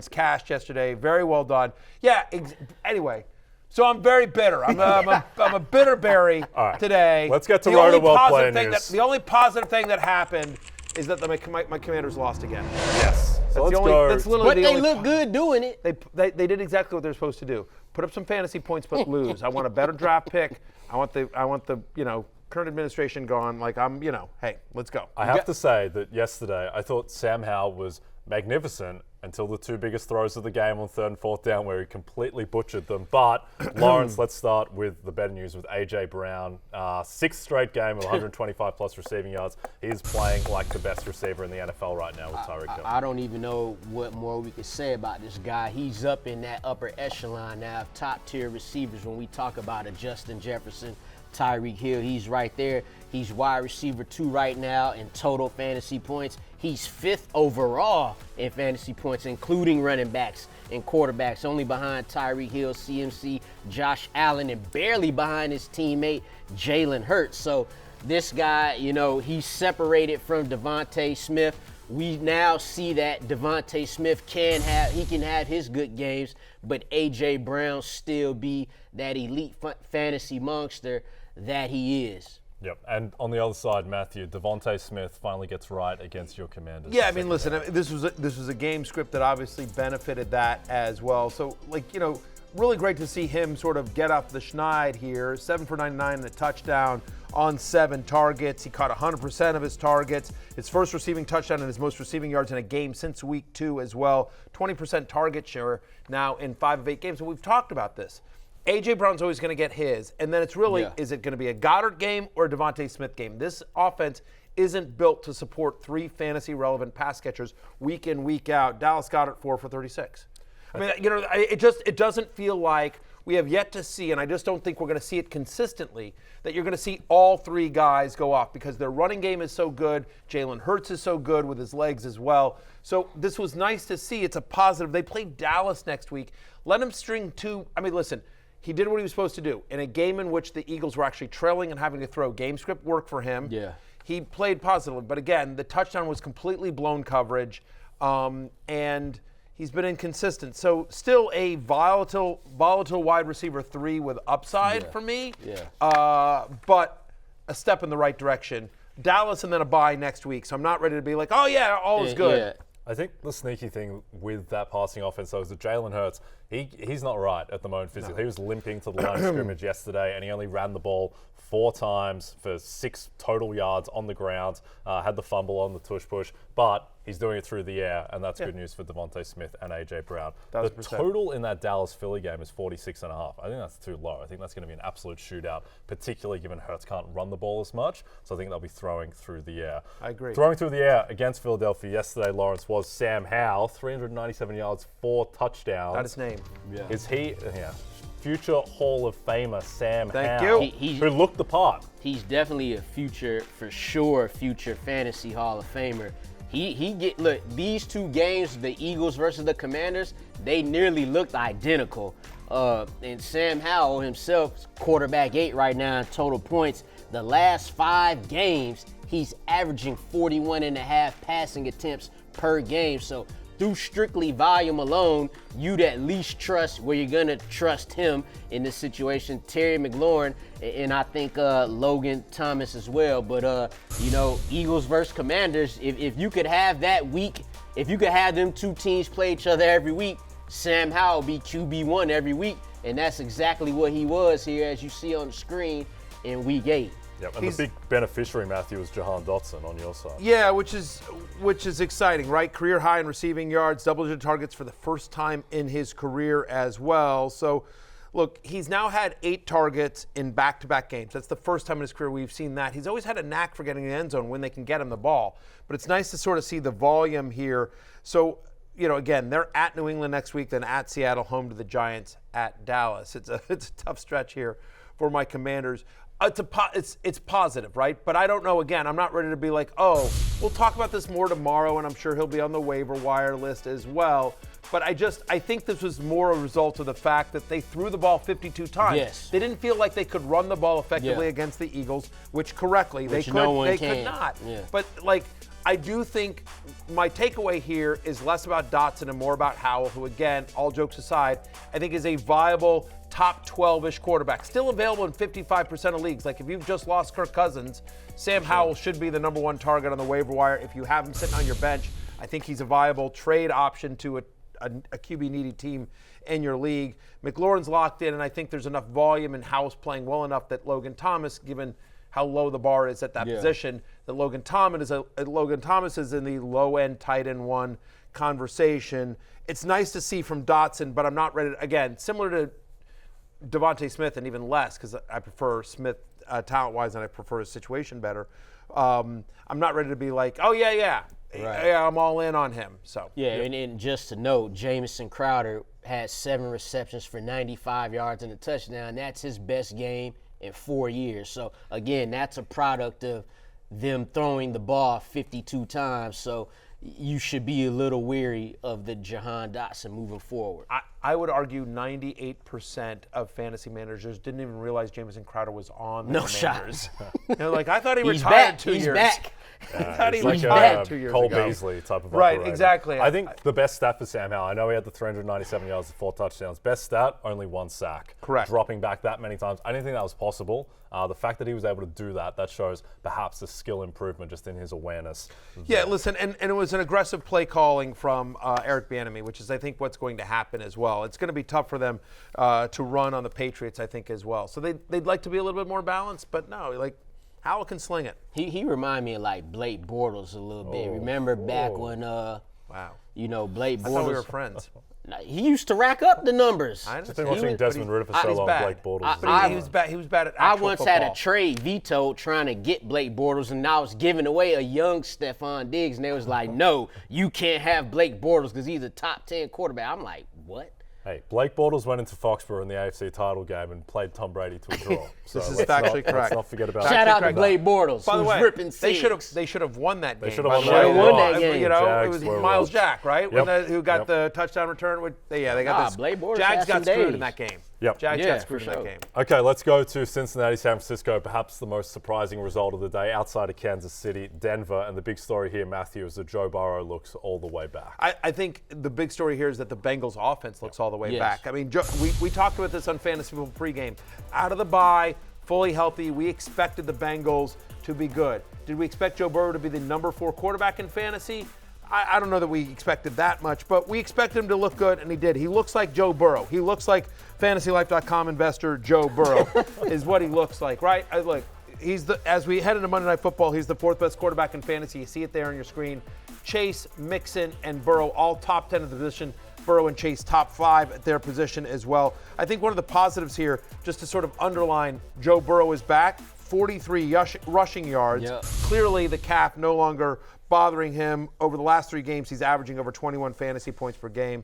cashed yesterday. Very well done. Yeah, anyway. So I'm very bitter. I'm a bitter berry today. Let's get to Roto Well Play news. The only positive thing that happened is that my Commanders lost again. Yes. So let's go. That's literally But they look good doing it. They did exactly what they're supposed to do. Put up some fantasy points, but lose. I want a better draft pick. I want the current administration gone. Like hey, let's go. I have to say that yesterday I thought Sam Howell was magnificent until the two biggest throws of the game on 3rd and 4th down where he completely butchered them. But, Lawrence, let's start with the better news with A.J. Brown. 6th straight game of 125-plus receiving yards. He's playing like the best receiver in the NFL right now with Tirico. I don't even know what more we could say about this guy. He's up in that upper echelon now of top-tier receivers when we talk about a Justin Jefferson, Tyreek Hill. He's right there. He's wide receiver 2 right now in total fantasy points. He's 5th overall in fantasy points, including running backs and quarterbacks, only behind Tyreek Hill, CMC, Josh Allen, and barely behind his teammate Jalen Hurts. So this guy, he's separated from Devontae Smith. We now see that Devontae Smith can have his good games, but A.J. Brown still be that elite fantasy monster that he is. Yep, and on the other side, Matthew, Devontae Smith finally gets right against your Commanders. Yeah, listen, this was a game script that obviously benefited that as well. So, really great to see him sort of get off the schneid here. 7 for 99 and a touchdown on 7 targets. He caught 100% of his targets. His first receiving touchdown and his most receiving yards in a game since week 2 as well. 20% target share now in 5 of 8 games. And we've talked about this. A.J. Brown's always going to get his, and then it's really, is it going to be a Goddard game or a Devontae Smith game? This offense isn't built to support 3 fantasy-relevant pass catchers week in, week out. Dallas Goedert 4 for 36. It doesn't feel like we have yet to see, and I just don't think we're going to see it consistently, that you're going to see all 3 guys go off because their running game is so good. Jalen Hurts is so good with his legs as well. So this was nice to see. It's a positive. They play Dallas next week. Let him string 2. Listen. He did what he was supposed to do. In a game in which the Eagles were actually trailing and having to throw, game script worked for him. Yeah. He played positively. But again, the touchdown was completely blown coverage, and he's been inconsistent. So still a volatile wide receiver 3 with upside for me. Yeah. But a step in the right direction. Dallas and then a bye next week. So I'm not ready to be like, all is good. Yeah. I think the sneaky thing with that passing offense, though, is that Jalen Hurts, he's not right at the moment physically. No. He was limping to the line of scrimmage yesterday, and he only ran the ball 4 times for 6 total yards on the ground, had the fumble on the tush-push, but he's doing it through the air, and that's good news for Devontae Smith and A.J. Brown. The total in that Dallas-Philly game is 46.5. I think that's too low. I think that's going to be an absolute shootout, particularly given Hurts can't run the ball as much, so I think they'll be throwing through the air. I agree. Throwing through the air against Philadelphia yesterday, Lawrence, was Sam Howell, 397 yards, 4 touchdowns. Not his name. Yeah. Is he... Yeah. Future Hall of Famer Sam Thank Howell, you. Who looked the part. He's definitely a future fantasy Hall of Famer. Look, these 2 games, the Eagles versus the Commanders, they nearly looked identical. And Sam Howell himself, quarterback 8 right now in total points. The last 5 games, he's averaging 41.5 passing attempts per game. So through strictly volume alone, you'd at least trust where you're going to trust him in this situation. Terry McLaurin, and I think Logan Thomas as well. But, Eagles versus Commanders, if you could have that week, if you could have them 2 teams play each other every week, Sam Howell be QB1 every week. And that's exactly what he was here, as you see on the screen in week 8. Yep, and the big beneficiary, Matthew, is Jahan Dotson on your side. Yeah, which is exciting, right? Career high in receiving yards, double-digit targets for the first time in his career as well. So, look, he's now had 8 targets in back-to-back games. That's the first time in his career we've seen that. He's always had a knack for getting in the end zone when they can get him the ball. But it's nice to sort of see the volume here. So, again, they're at New England next week, then at Seattle, home to the Giants, at Dallas. It's a tough stretch here for my Commanders. It's positive, right? But I don't know. Again, I'm not ready to be like, we'll talk about this more tomorrow, and I'm sure he'll be on the waiver wire list as well. But I think this was more a result of the fact that they threw the ball 52 times. Yes. They didn't feel like they could run the ball effectively against the Eagles, which correctly they could not. Yeah. But I do think my takeaway here is less about Dotson and more about Howell, who, again, all jokes aside, I think is a viable top 12-ish quarterback. Still available in 55% of leagues. Like, if you've just lost Kirk Cousins, Sam Howell should be the number one target on the waiver wire. If you have him sitting on your bench, I think he's a viable trade option to a QB-needy team in your league. McLaurin's locked in, and I think there's enough volume, and Howell's playing well enough that Logan Thomas, given how low the bar is at that position, that Logan Thomas is in the low-end tight end one conversation. It's nice to see from Dotson, but I'm not ready to, again, similar to Devontae Smith and even less, because I prefer Smith talent-wise and I prefer his situation better. I'm not ready to be like, oh, yeah, I'm all in on him. So and just to note, Jamison Crowder had 7 receptions for 95 yards and a touchdown. That's his best game in 4 years. So, again, that's a product of them throwing the ball 52 times. So you should be a little weary of the Jahan Dotson moving forward. I would argue 98% of fantasy managers didn't even realize Jamison Crowder was on the Commanders. They're like, I thought he retired 2 years. He's back. I thought he was like back 2 years Cole ago. Beasley type of Right, operator. exactly. I think the best stat for Sam Howell, I know he had the 397 yards and 4 touchdowns. Best stat, only 1 sack. Correct. Dropping back that many times. I didn't think that was possible. The fact that he was able to do that shows perhaps the skill improvement just in his awareness. Yeah, listen, and it was an aggressive play calling from Eric Bieniemy, which is, I think, what's going to happen as well. It's going to be tough for them to run on the Patriots, I think, as well. So they'd like to be a little bit more balanced, but no, like, Howell can sling it. He reminded me of, like, Blake Bortles a little bit. Remember back when, wow, Blake Bortles. I thought we were friends. He used to rack up the numbers. I Just been watching Desmond Ridder for so long. Blake Bortles. He was bad at I actual once football. had a trade vetoed trying to get Blake Bortles, and I was giving away a young Stephon Diggs, and they was like, no, you can't have Blake Bortles because he's a top 10 quarterback. I'm like, what? Hey, Blake Bortles went into Foxborough in the AFC title game and played Tom Brady to a draw. So This is factually correct. Let's not forget about Shout that. out to Blake Bortles, By the who's way, ripping they six. should have won that game. They should have by won the that way. game. Won that game. You know, Jags it was were Miles worse. Jack, right? Yep. Who got Yep. the touchdown return? They got Blake Bortles Jags had got some screwed days. in that game. Yep. Jags Yeah, got screwed for in sure. that game. Okay, let's go to Cincinnati, San Francisco. Perhaps the most surprising result of the day outside of Kansas City, Denver. And the big story here, Matthew, is that Joe Burrow looks all the way back. I think the big story here is that the Bengals offense looks all the way Yes. back. I mean, we talked about this on Fantasy Football pregame. Out of the bye, fully healthy, we expected the Bengals to be good. Did we expect Joe Burrow to be the number 4 quarterback in fantasy? I don't know that we expected that much, but we expected him to look good, and he did. He looks like Joe Burrow. He looks like FantasyLife.com investor Joe Burrow is what he looks like, right? Look, as we head into Monday Night Football, he's the 4th best quarterback in fantasy. You see it there on your screen. Chase, Mixon, and Burrow all top 10 of the position. Burrow and Chase top 5 at their position as well. I think one of the positives here, just to sort of underline, Joe Burrow is back, 43 rushing yards. Yep. Clearly the calf no longer bothering him. Over the last 3 games, he's averaging over 21 fantasy points per game.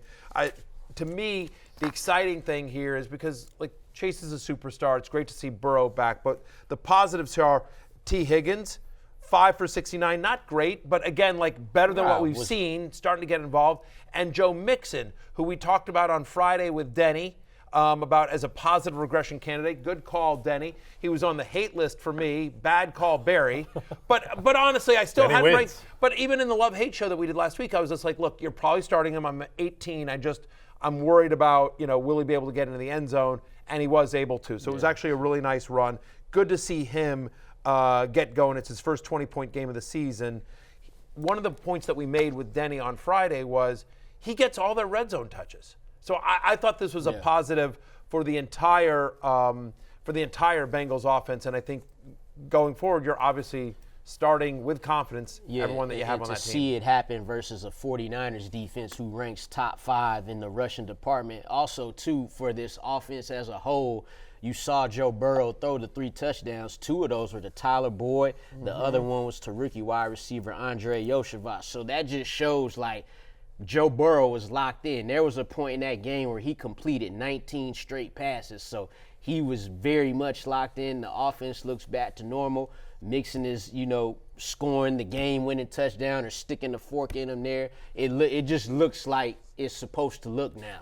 To me, the exciting thing here is because, like, Chase is a superstar. It's great to see Burrow back. But the positives are T. Higgins, 5 for 69. Not great, but again, like, better than what we've seen, starting to get involved. And Joe Mixon, who we talked about on Friday with Denny, about as a positive regression candidate. Good call, Denny. He was on the hate list for me. Bad call, Barry. But honestly, I still Denny had wins. ranked. But even in the love-hate show that we did last week, I was just like, look, you're probably starting him. I'm 18. I'm worried about, will he be able to get into the end zone? And he was able to. So it was actually a really nice run. Good to see him get going. It's his first 20-point game of the season. One of the points that we made with Denny on Friday was he gets all their red zone touches. So I thought this was a positive for the entire Bengals offense, and I think going forward, you're obviously starting with confidence everyone that you have on that team. To see it happen versus a 49ers defense who ranks top 5 in the rushing department. Also, too, for this offense as a whole, you saw Joe Burrow throw the 3 touchdowns. 2 of those were to Tyler Boyd. The other one was to rookie wide receiver Andre Yoshevach. So that just shows, like, Joe Burrow was locked in. There was a point in that game where he completed 19 straight passes. So he was very much locked in. The offense looks back to normal. Mixon is, scoring the game-winning touchdown or sticking the fork in him there. It just looks like it's supposed to look now.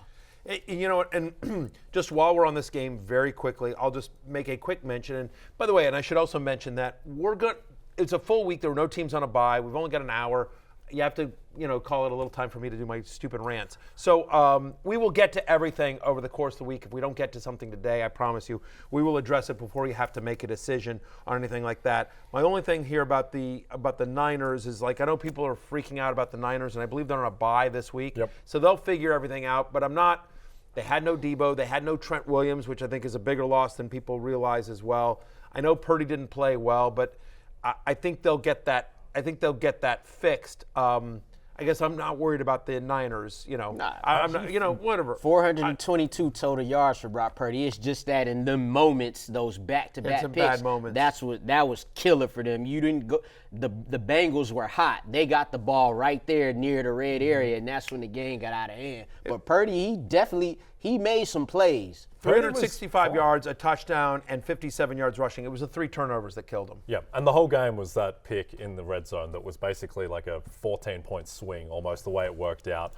You know what, and just while we're on this game, very quickly, I'll just make a quick mention. And by the way, and I should also mention that it's a full week. There were no teams on a bye. We've only got an hour. you have to, call it a little time for me to do my stupid rants. So we will get to everything over the course of the week. If we don't get to something today, I promise you, we will address it before you have to make a decision on anything like that. My only thing here about the Niners is, I know people are freaking out about the Niners, and I believe they're on a bye this week. Yep. So they'll figure everything out, but I'm not. They had no Debo. They had no Trent Williams, which I think is a bigger loss than people realize as well. I know Purdy didn't play well, but I think they'll get that. I think they'll get that fixed. I guess I'm not worried about the Niners. I'm not. Whatever. 422 total yards for Brock Purdy. It's just that in the moments, those back-to-back picks, bad moments. that was killer for them. You didn't go. The Bengals were hot. They got the ball right there near the red area, and that's when the game got out of hand. But Purdy, he made some plays. 365 yards, a touchdown, and 57 yards rushing. It was the 3 turnovers that killed him. Yeah, and the whole game was that pick in the red zone that was basically like a 14-point swing, almost the way it worked out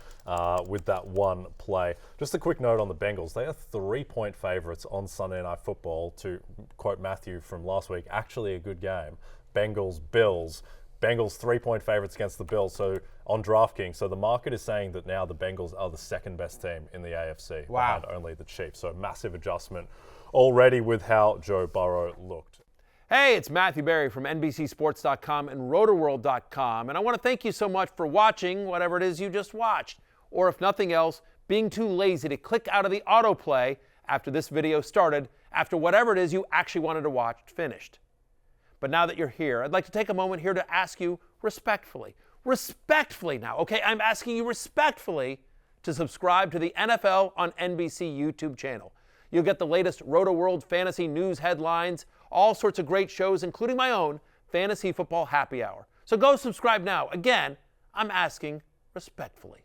with that one play. Just a quick note on the Bengals. They are 3-point favorites on Sunday Night Football, to quote Matthew from last week. Actually a good game. Bengals-Bills. Bengals 3-point favorites against the Bills. So on DraftKings, so the market is saying that now the Bengals are the second best team in the AFC. Wow. Behind only the Chiefs. So massive adjustment already with how Joe Burrow looked. Hey, it's Matthew Berry from NBCSports.com and Rotoworld.com, and I want to thank you so much for watching whatever it is you just watched, or if nothing else, being too lazy to click out of the autoplay after this video started, after whatever it is you actually wanted to watch finished. But now that you're here, I'd like to take a moment here to ask you respectfully now, okay? I'm asking you respectfully to subscribe to the NFL on NBC YouTube channel. You'll get the latest Roto World fantasy news headlines, all sorts of great shows, including my own Fantasy Football Happy Hour. So go subscribe now. Again, I'm asking respectfully.